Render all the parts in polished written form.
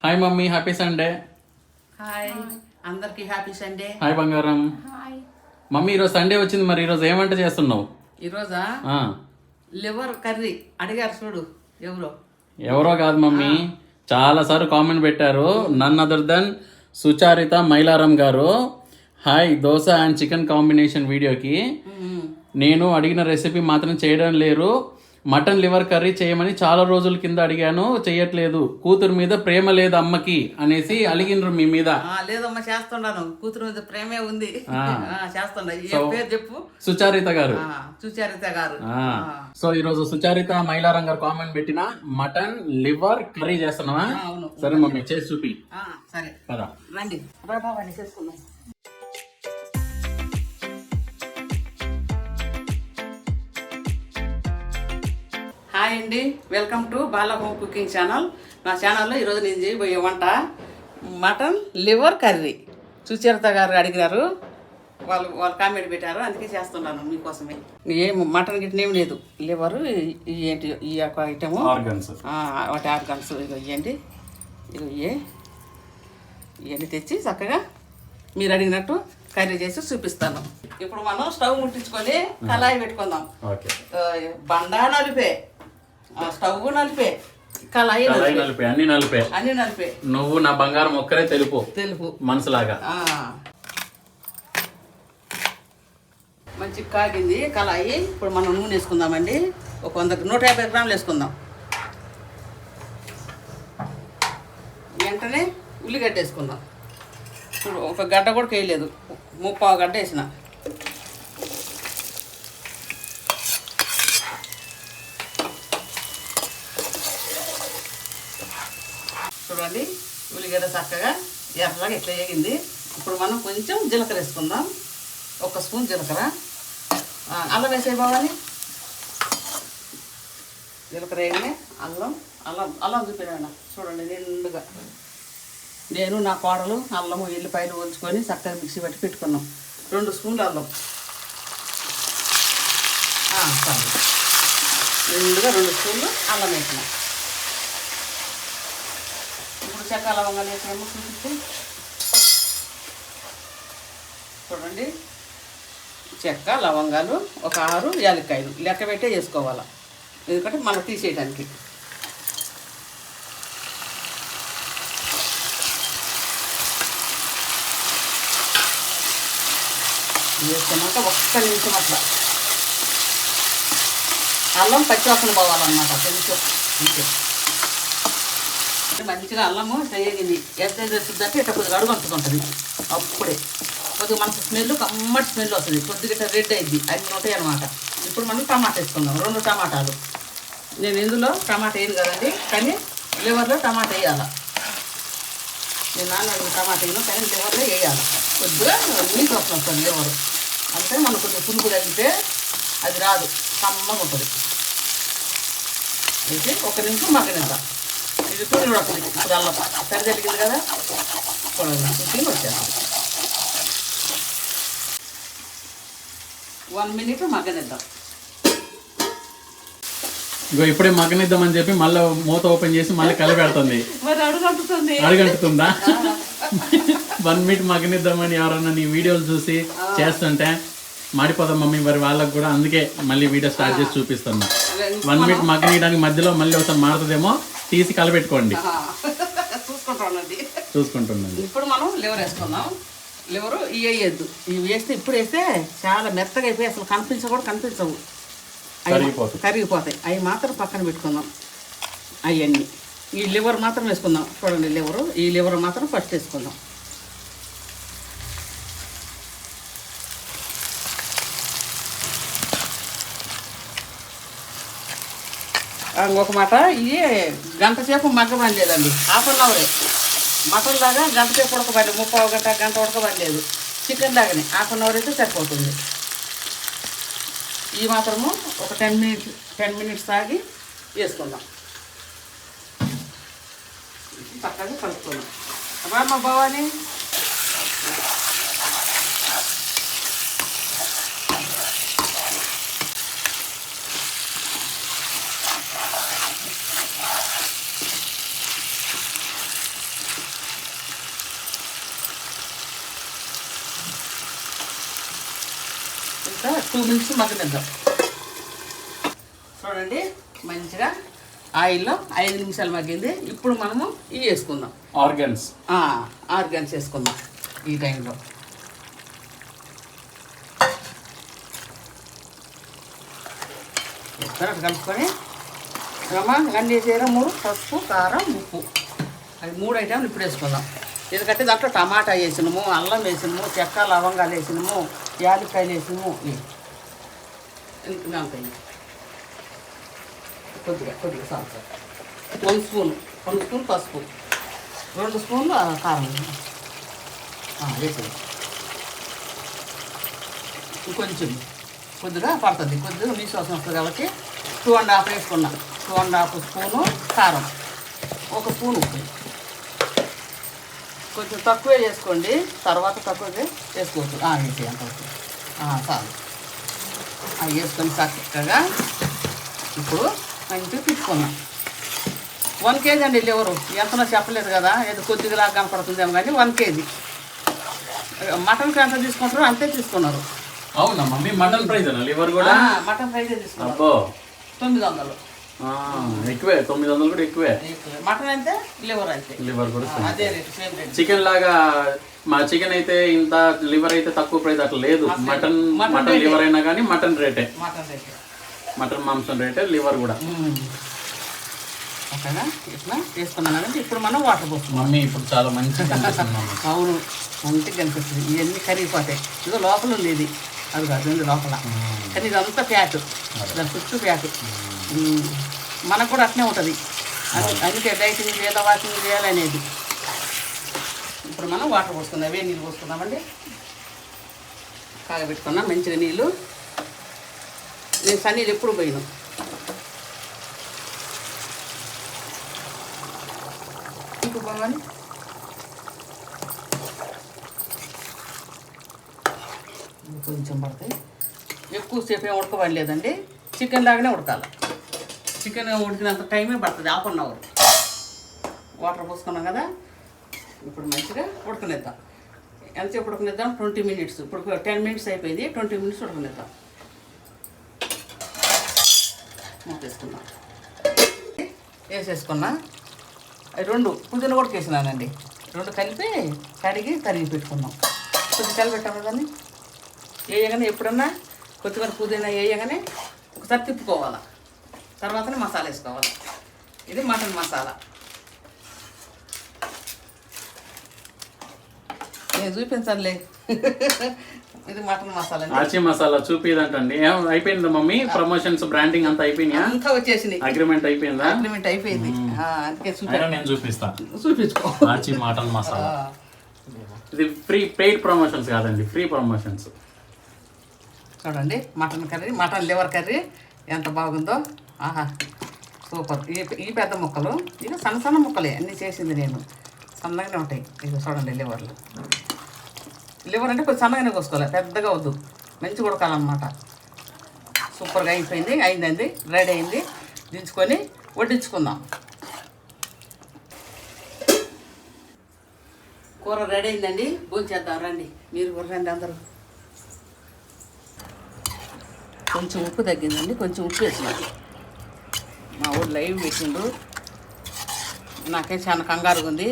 Hi mummy, happy Sunday. Hi అందరికి happy Sunday. Hi బంగారం. Mummy ఈరోజు సండే వచ్చింది, మరి ఈరోజు ఏం వంట చేస్తున్నావు? ఈరోజా లివర్ కర్రీ అడిగారు చూడు. ఎవరో కాదు మమ్మీ, చాలా సార్లు కామెంట్ పెట్టారు. నన్ అదర్ దెన్ సుచారిత మైలారం గారు. Hi, dosa and chicken combination వీడియోకి నేను అడిగిన రెసిపీ మాత్రం చేయడం లేరు. మటన్ లివర్ కర్రీ చేయమని చాలా రోజుల కింద అడిగాను, చేయట్లేదు. కూతురు మీద ప్రేమ లేదు అమ్మకి అనేసి అలిగినరు మీ మీద. లేదమ్మా, చేస్తున్నాను. కూతురు మీద ప్రేమే ఉంది, చేస్తున్నా. పేరు చెప్పు. సుచారిత గారు. సుచారిత గారు. సో ఈ రోజు సుచారిత మైలారం గారు కామెంట్ పెట్టిన మటన్ లివర్ కర్రీ చేస్తున్నావా? అవును. సరే మమ్మీ, చేసి చూపి. సరే కదా, రండి చేసుకుందాం. హాయ్ అండి, welcome to Bala home cooking channel. నా ఛానల్లో ఈరోజు నేను చేయబోయే వంట మటన్ లివర్ కర్రీ. సుచరిత గారు అడిగారు, వాళ్ళు కామెంట్ పెట్టారు, అందుకే చేస్తున్నాను మీకోసమే. ఏం మటన్ గిట్ట ఏం లేదు, లివరు ఏంటి ఈ యొక్క ఐటము, వాటి ఆర్గన్స్ ఇవ్వండి. ఇవన్నీ తెచ్చి చక్కగా మీరు అడిగినట్టు కర్రీ చేసి చూపిస్తాను. ఇప్పుడు మనం స్టవ్ ముట్టించుకొని కళాయి పెట్టుకుందాం. బండా నలిపే, స్టవ్ నలిపే, కళాయి నలిపే, అన్ని నలిపే. నువ్వు నా బంగారం ఒక్కరే తెలుపు మనసులాగా. మంచి కాగింది కళాయి. ఇప్పుడు మనం నూనె వేసుకుందామండి. ఒక 150 గ్రాములు వేసుకుందాం. వెంటనే ఉల్లిగడ్డ వేసుకుందాం. ఇప్పుడు ఒక గడ్డ కూడా వేయలేదు, 3/4 గడ్డ వేసిన. చూడండి, ఉల్లిగడ్డ చక్కగా ఎర్రలాగా ఎట్లా వేగింది. ఇప్పుడు మనం కొంచెం జీలకర్ర వేసుకుందాం. 1 స్పూన్ జీలకర్ర. అల్లం వేసే బావాలి. జీలకర్ర వేయగానే అల్లం చూపినా చూడండి నిండుగా. నేను నా కోడలు అల్లము ఎల్లిపాయలు ఒలుచుకొని చక్కగా మిక్సీ పట్టి పెట్టుకున్నాం. 2 స్పూన్లు అల్లం. నిండుగా 2 స్పూన్లు అల్లం వేసినాం. ఇప్పుడు చెక్క లవంగాలు వేసాము చూపిస్తే. చూడండి, చెక్క లవంగాలు ఒక 6 యాలక్కాయలు లెక్క పెట్టే వేసుకోవాలి, ఎందుకంటే మనం తీసేయడానికి. వేసుకున్నాక 1 నిమిషం అట్లా అల్లం పచ్చివాసన పోవాలన్నమాట. కొంచెం అంతే. మంచిగా అల్లము వేగింది. ఎంత వేస్తుందంటే ఇట్లా కొద్దిగా అడుగు అంటుకుంటుంది. అప్పుడే కొద్దిగా మనకు స్మెల్ కమ్మటి స్మెల్ వస్తుంది. కొద్దిగా రెడ్ అయింది, అన్నీ ఉంటాయి అన్నమాట. ఇప్పుడు మనం టమాటా వేసుకుందాం. 2 టమాటాలు. నేను ఇందులో టమాటా వేయను కదండి, కానీ లివర్లో టమాటా వేయాలి. నేను టమాటా వేయను, కానీ లివర్లో వేయాలి. కొద్దిగా నీటి వస్తుంది వస్తుంది లివరు. అంటే మనకు కొద్దిగా పులుపు తగ్గితే అది రాదు, కమ్మగా ఉంటుంది. వేసి 1 నిమిషం మగ్గనిద్దాం. ఇది తూని ఉడకదు. ఇప్పుడు అల్లం సరి జరిగింది కదా, చూడండి చూసి వచ్చేస్తాం. 1 మినిట్ మగ్గనిద్దాం. ఇగో ఇప్పుడే మగ్గనిద్దామని చెప్పి మళ్ళీ మూత ఓపెన్ చేసి మళ్ళీ కలిపెడుతుంది. మరి అడుగంటుతుందా? 1 మినిట్ మగ్గనిద్దామని ఎవరన్నా నీ వీడియోలు చూసి చేస్తుంటే మాడిపోదాం మమ్మీ, మరి వాళ్ళకి కూడా అందుకే మళ్ళీ వీడియో స్టార్ట్ చేసి చూపిస్తున్నా. 1 మినిట్ మగ్గనీయడానికి మధ్యలో మళ్ళీ ఒకసారి మారుతుందేమో, తీసి కలిపెట్టుకోండి. చూసుకుంటున్నాను. ఇప్పుడు మనం లివర్ వేసుకుందాం. లివరు ఇవి వేయద్దు, ఇవి వేస్తే ఇప్పుడు వేస్తే చాలా మెత్తగా అయిపోయి అసలు కనిపించవు, కరిగిపోతాయి. అవి మాత్రం పక్కన పెట్టుకుందాం. అవన్నీ ఈ లివర్ మాత్రం వేసుకుందాం. చూడండి, ఈ లివర్ మాత్రం ఫస్ట్ వేసుకుందాం. ఇంకొక మాట, ఇది 1 గంట సేపు మగ్గబడలేదండి, 1/2 అవరే. మటన్ లాగా 1 గంట సేపు ఉడకబడలేదు, 3/4 గంట ఉడకబడలేదు. చికెన్ లాగానే 1/2 అవర్ అయితే సరిపోతుంది. ఈ మాత్రము ఒక 10 మినిట్స్ ఆగి వేసుకుందాం. చక్కగా కలుపుకుందాం. రామ్మ భవాని, 2 మినిట్స్ మగ్గనిద్దాం. చూడండి మంచిగా ఆయిల్లో 5 నిమిషాలు మగ్గింది. ఇప్పుడు మనము ఇవి వేసుకుందాం, ఆర్గన్స్ ఆర్గాన్స్ వేసుకుందాం ఈ టైంలో. కరెక్ట్ కలుపుకొని అన్నీ వేసేయాలి. 3 పసుపు, కారం, ఉప్పు, అవి 3 ఐటెంలు ఇప్పుడు వేసుకుందాం. ఎందుకంటే దాంట్లో టమాటా వేసినాము, అల్లం వేసినాము, చెక్క లవంగాలు వేసినాము, యాలక్కాయలు వేసినాము. అంతే కొద్దిగా సాల్ట్, 1 స్పూన్ పసుపు, 2 స్పూన్లు కారం వేసేది. కొంచెం కొద్దిగా పడుతుంది, కొద్దిగా నీసు వాసన వస్తుంది కాబట్టి 2½ వేసుకున్నా. 2½ స్పూను కారం, 1 స్పూన్ ఉప్పు. కొంచెం తక్కువే చేసుకోండి, తర్వాత తక్కువగా వేసుకోవచ్చు. వేసి అంత వస్తుంది చాలు. అవి వేసుకొని చక్కగా ఇప్పుడు మంచిగా తిప్పుకున్నాం. 1 కేజీ అండి లివరు. ఎంతనో చెప్పలేదు కదా, ఏదో కొద్దిగా లాగా కనపడుతుందేమో కానీ 1 కేజీ. మటన్కి ఎంత తీసుకుంటారో అంతే తీసుకున్నారు. అవునా మమ్మీ? మటన్ ప్రైస్ లివర్ కూడా? మటన్ ప్రైజే తీసుకున్నారు. అబ్బో 900. ఎక్కువే, 900 కూడా ఎక్కువే. మటన్ అయితే లివర్ అయితే లివర్ కూడా అదే రేట్, సేమ్ రేట్. చికెన్ లాగా మా చికెన్ అయితే ఇంత, లివర్ అయితే తక్కువ ప్రైస్ అట్లా లేదు. మటన్ లివర్ అయినా కానీ మటన్ రేటే, మటన్ మాంసం రేటే, లివర్ కూడా. ఓకేనా? ఇట్లా వేసుకున్నానంటే ఇప్పుడు మనం వాటర్ పోస్తున్నాం. మమ్మీ ఇప్పుడు చాలా మంచిగా కనిపిస్తుంది మమ్మీ. అవును, మంచిగా కనిపిస్తుంది. ఇవన్నీ కరిగిపోతాయి. ఇదో లోపల ఉంది ఇది, అది కాదు ఉంది లోపల. కానీ ఇదంతా ఫ్యాట్, దాని చుట్టూ ఫ్యాట్. మనకు కూడా అట్నే ఉంటుంది. అందుకే డైటింగ్ చేయాలి, వాకింగ్ చేయాలనేది. ఇప్పుడు మనం వాటర్ పోసుకుందాం. అవే నీళ్ళు పోసుకుందామండి. కాగబెట్టుకున్నాం మంచిగా నీళ్ళు. నేను సన్నీళ్ళు ఎప్పుడు పోయినాం. ఇంకో పోగానే కొంచెం పడతాయి. ఎక్కువసేపు ఏం ఉడకబడలేదండి. చికెన్ లాగానే ఉడకాలి. చికెన్ ఉడికినంత టైమే పడుతుంది, 1/2 అవర్. వాటర్ పోసుకున్నాం కదా, ఇప్పుడు మంచిగా ఉడకనిద్దాం. ఎంతసేపు ఉడకనిద్దాం? 20 మినిట్స్. ఇప్పుడు 10 మినిట్స్ అయిపోయింది, 20 మినిట్స్ ఉడకనిద్దాం. మూతేసుకున్నాం. వేసేసుకున్నా. 2 పుదీనా కూడా వేసినానండి. 2 కలిపి కడిగి తరిగి పెట్టుకున్నాం. కొద్దిగా కలిపెట్టాం కదండి. వేయగానే ఎప్పుడన్నా కొద్దిగా పుదీనా వేయగానే ఒకసారి తిప్పుకోవాలి. తర్వాతనే మసాలా వేసుకోవాలి. ఇది మటన్ మసాలా. నేను చూపించాలే. ఇది మటన్ మసాలా, ఆచి మసాలా చూపిదంటండి. అయిపోయిందా మమ్మీ? ప్రమోషన్స్, బ్రాండింగ్ అంతా అయిపోయినాయా? అంతా వచ్చేసింది. అగ్రిమెంట్ అయిపోయిందా? అగ్రిమెంట్ అయిపోయింది. అందుకే నేను చూపిస్తా. చూపించుకో. ఆచి మటన్ మసాలా. ఇది పెయిడ్ ప్రమోషన్స్ కాదండి, ఫ్రీ ప్రమోషన్స్. చూడండి mutton curry, mutton liver curry ఎంత బాగుందో. ఆహా సూపర్. ఈ పెద్ద ముక్కలు, ఇక సన్న సన్న ముక్కలే అన్నీ చేసింది నేను. సన్నగానే ఉంటాయి. ఇక చూడండి లివర్లు. లివర్ అంటే కొంచెం సన్నగానే కోసుకోవాలి, పెద్దగా వద్దు. మంచిగా ఉడకాలన్నమాట. సూపర్గా అయిందండి, రెడీ అయింది. దించుకొని వడ్డించుకుందాం. కూర రెడీ అయిందండి. భోంచేద్దాం రండి. మీరు కూడా రండి అందరూ. కొంచెం ఉప్పు తగ్గిందండి, కొంచెం ఉప్పు వేసిన. మా ఊరు లైవ్ పెట్టిండ్రు. నాకే చాలా కంగారుగా ఉంది.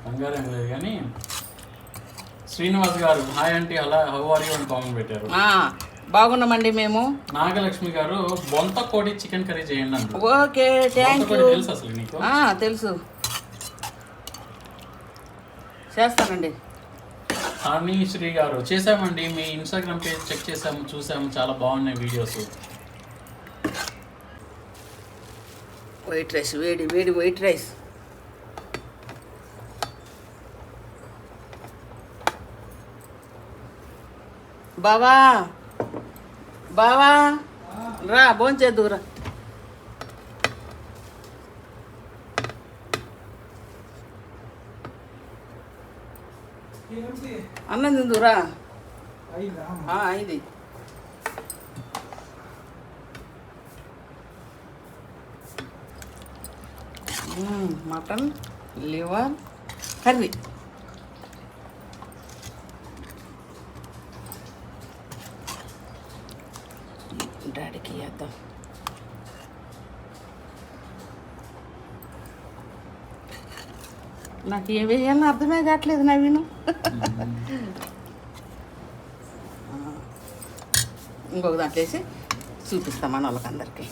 కంగారు ఏం లేదు కానీ శ్రీనివాస్ గారు హాయ్ ఆంటీ, అలా హౌ ఆర్ యూ అని కామెంట్ పెట్టారు. బాగున్నామండి మేము. నాగలక్ష్మి గారు బొంత కోడి చికెన్ కర్రీ చేయండి అంటారు. Okay, thank you. తెలుసు అసలు నీకు? తెలుసు, చేస్తానండి. శ్రీ గారు చేసామండి, మీ ఇన్స్టాగ్రామ్ పేజ్ చెక్ చేసాము, చూసాము, చాలా బాగున్నాయి వీడియోస్. వైట్ రైస్, వేడి వేడి వైట్ రైస్. బావా బావా రా భోంచేద్దురా. అన్నం తిందురా. అయింది. Mutton liver curry. డాడీకి వేద్దాం. నాకు ఏ వేయాలో అర్థమే కావట్లేదు నవీను. ఇంకొక దాంట్లో వేసి చూపిస్తాం మన వాళ్ళకందరికీ.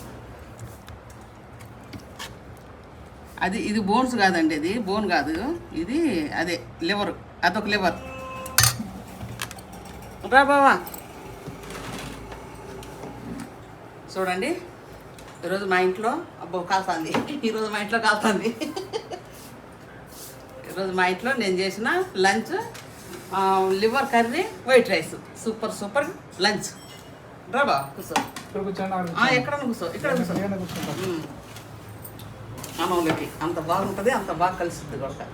అది ఇది బోన్స్ కాదండి, ఇది బోన్ కాదు, ఇది అదే లివర్, అదొక లివర్. రా బావా చూడండి, ఈరోజు మా ఇంట్లో అబ్బో కాలుతుంది, ఈరోజు మా ఇంట్లో కాలుతుంది. ఈరోజు మా ఇంట్లో నేను చేసిన lunch liver curry, white rice. Super super lunch. రా బా కూర్చో, ఎక్కడ కూర్చో, ఇక్కడ కూర్చో. అన్నంలోకి అంత బాగుంటుంది, అంత బాగా కలిసిద్ది కూడా.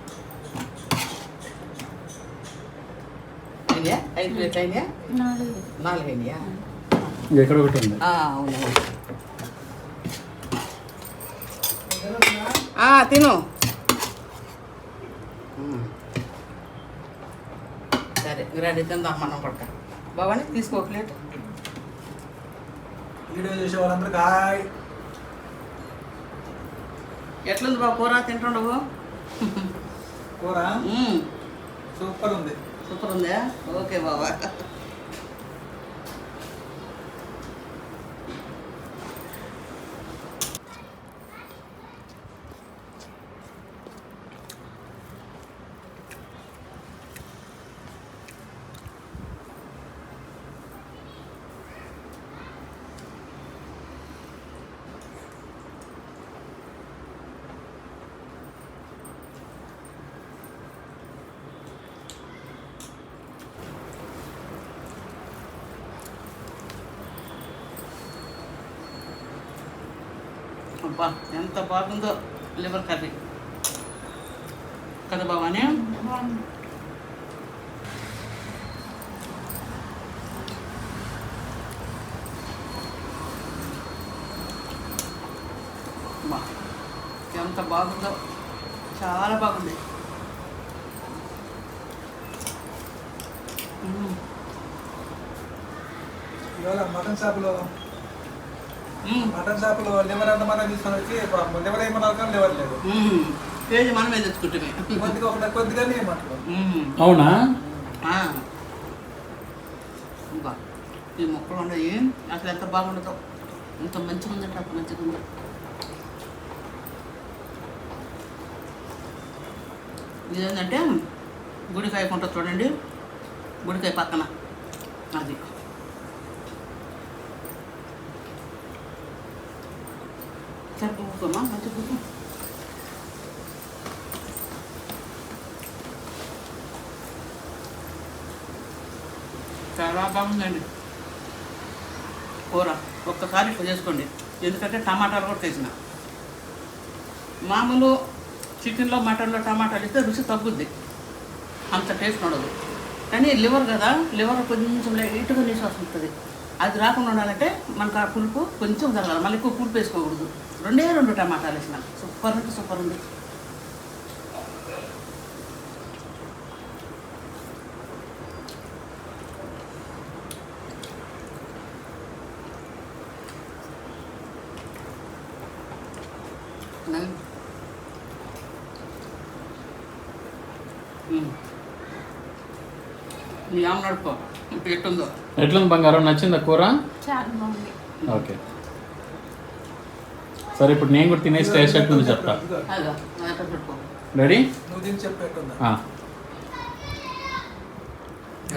అయినాయా? 5 ప్లేట్లు అయినాయా? 4 అయినాయా? ఎక్కడ ఒకటి ఉంది. అవును తిను. సరే రెడీ తిందాం మనం పడక. బాబాని తీసుకో ప్లేట్. వీడియో చూసే వాళ్ళందరికీ హాయ్. ఎట్లుంది బాబు కూర? తింటుండవు? కూర సూపర్ ఉంది. సూపర్ ఉందా? ఓకే బాబా. అబ్బా ఎంత బాగుందో లివర్ కర్రీ కదా బాబానే. ఎంత బాగుందో, చాలా బాగుంది. ఇవాళ మటన్ షాప్లో లివర్ అంత మనం తీసుకొని వచ్చి లివర్ ఏమన్నా లివర్ లేదు, కేజీ మనమే తెచ్చుకుంటే కొద్దిగానే ఏమంటారు. అవునా? ఈ మొక్కలు ఉన్నాయి అసలు ఎంత బాగుండదో, ఎంత మంచిగా ఉందంటే అంత మంచిగా ఉంది. ఇదేంటంటే గుడికాయ కొంటుంది చూడండి, గుడికాయ పక్కన అది. సరే కూర్చోమ్మా, మంచిగా కూర్చో. చాలా బాగుందండి కూర. ఒక్కసారి ఇట్లా చేసుకోండి, ఎందుకంటే టమాటాలు కూడా వేసిన. మామూలు చికెన్లో మటన్లో టమాటాలు ఇస్తే రుచి తగ్గుద్ది, అంత టేస్ట్ ఉండదు. కానీ లివర్ కదా, లివర్ కొంచెం లైట్గా నీసు వస్తుంది. అది రాకుండా ఉండాలంటే మనకు ఆ పులుపు కొంచెం తగ్గాలి, మళ్ళీ ఎక్కువ పులుపు వేసుకోకూడదు. 2 టమాటాలు వేసిన. సూపర్ అంటే సూపర్ ఉంది. నీ ఆమె నడుపుకో, ఎట్టుందో. ఎట్లుంది బంగారం? నచ్చిందా కూర? చాలా బాగుంది. ఓకే సరే, ఇప్పుడు నేను కూడా తినేసి టేస్ట్ ఎట్లుంది చెప్తా. అదో అక్కడ పెట్టుకో. రెడీ? నువ్వు దీన్ని చెప్పు ఎట్టుందా.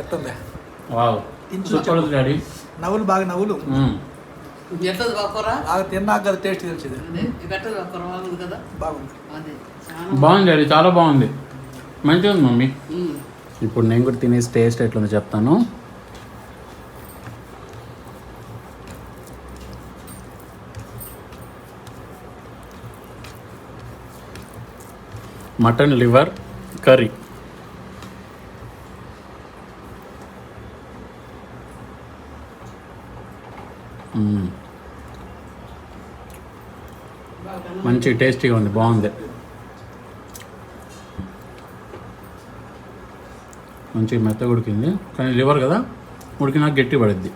ఎట్టుందా? వావ్ సూపర్ ఉంది డాడీ. నవ్వులు బాగా నవ్వులు. ఎట్లది బాగా కూర? బాగా తిన్నాక కదా టేస్ట్ తెలిసింది. పెట్టదు కూర బాగుంది కదా. బాగుంది. అదే బాగుంది డాడీ, చాలా బాగుంది, మంచిగా ఉంది మమ్మీ. ఇప్పుడు నేను కూడా తినేసి టేస్ట్ ఎట్లుందో చెప్తాను. Mutton liver curry. మంచి టేస్టీగా ఉంది, బాగుంది. మంచిగా మెత్తగా ఉడికింది, కానీ లివర్ కదా ఉడికినాక గట్టి పడుద్ది.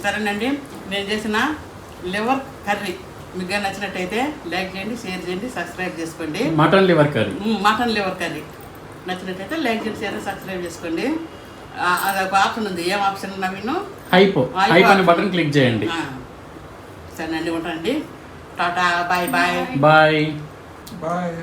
సరేనండి, నేను చేసిన లివర్ కర్రీ మీకు నచ్చినట్టయితే లైక్ చేయండి, షేర్ చేయండి, సబ్స్క్రైబ్ చేసుకోండి. Mutton liver curry, mutton liver curry నచ్చినట్టయితే లైక్ చేయండి, షేర్ సబ్స్క్రైబ్ చేసుకోండి. అదొక ఆప్షన్ ఉంది. ఏం ఆప్షన్ నవీను? హైప్ అనే బటన్ క్లిక్ చేయండి. సరేనండి, ఉంటానండి. Tata, bye bye bye bye.